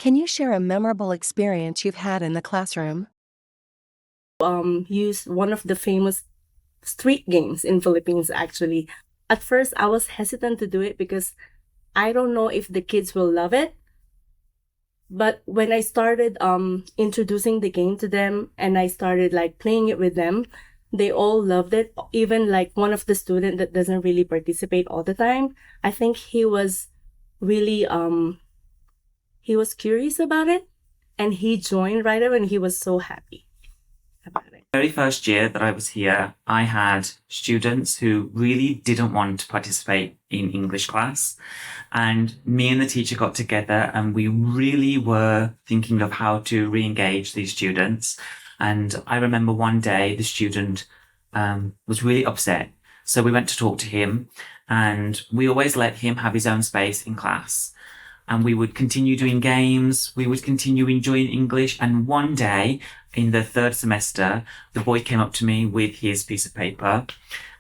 Can you share a memorable experience you've had in the classroom? Use one of the famous street games in Philippines actually. At first I was hesitant to do it because I don't know if the kids will love it. But when I started introducing the game to them and I started like playing it with them, they all loved it. Even like one of the student that doesn't really participate all the time, I think really he was curious about it and he joined right away and he was so happy about it. Very first year that I was here, I had students who really didn't want to participate in English class. And me and the teacher got together and we really were thinking of how to re-engage these students. And I remember one day the student was really upset. So we went to talk to him and we always let him have his own space in class. And we would continue doing games. We would continue enjoying English. And one day in the third semester, the boy came up to me with his piece of paper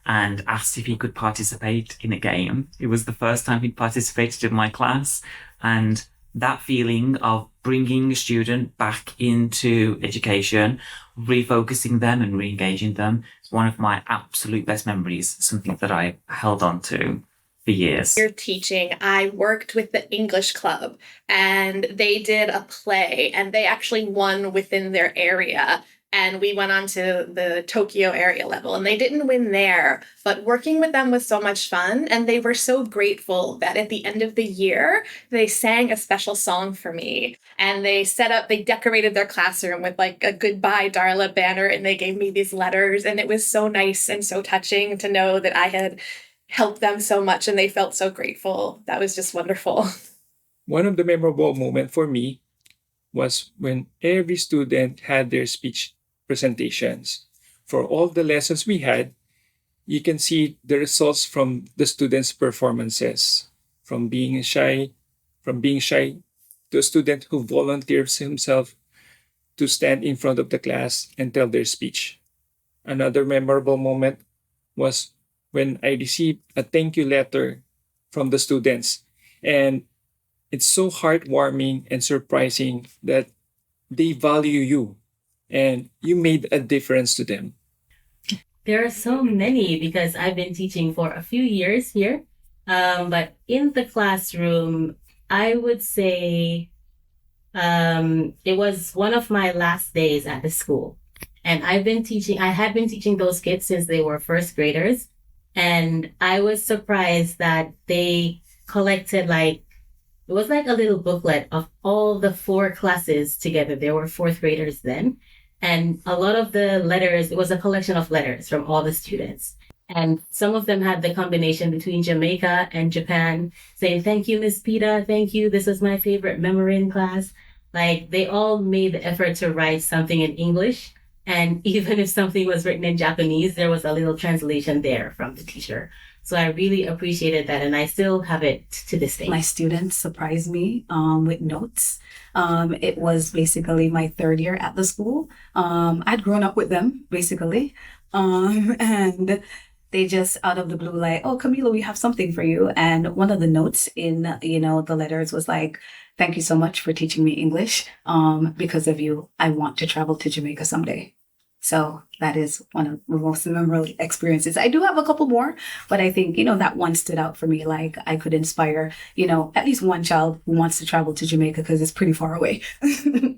and asked if he could participate in a game. It was the first time he'd participated in my class. And that feeling of bringing a student back into education, refocusing them and re-engaging them is one of my absolute best memories, something that I held on to for years. You're teaching, I worked with the English club and they did a play and they actually won within their area. And we went on to the Tokyo area level and they didn't win there, but working with them was so much fun. And they were so grateful that at the end of the year, they sang a special song for me and they decorated their classroom with like a goodbye Darla banner and they gave me these letters. And it was so nice and so touching to know that I had helped them so much and they felt so grateful. That was just wonderful. One of the memorable moments for me was when every student had their speech presentations. For all the lessons we had, you can see the results from the students' performances. From being shy to a student who volunteers himself to stand in front of the class and tell their speech. Another memorable moment was when I received a thank you letter from the students. And it's so heartwarming and surprising that they value you and you made a difference to them. There are so many because I've been teaching for a few years here. But in the classroom, I would say it was one of my last days at the school. And I had been teaching those kids since they were first graders. And I was surprised that they collected it was like a little booklet of all the 4 classes together. There were 4th graders then. And a lot of the letters, it was a collection of letters from all the students. And some of them had the combination between Jamaica and Japan saying, thank you, Miss Pita. Thank you. This was my favorite memory in class. Like they all made the effort to write something in English. And even if something was written in Japanese, there was a little translation there from the teacher. So I really appreciated that. And I still have it to this day. My students surprised me with notes. It was basically my 3rd year at the school. I'd grown up with them, basically. And they just out of the blue, like, oh, Camila, we have something for you. And one of the notes in, the letters was like, thank you so much for teaching me English. Because of you, I want to travel to Jamaica someday. So that is one of the most memorable experiences. I do have a couple more, but I think, that one stood out for me. Like I could inspire, at least one child who wants to travel to Jamaica because it's pretty far away,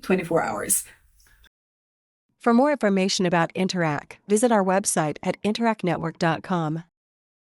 24 hours. For more information about Interac, visit our website at interacnetwork.com.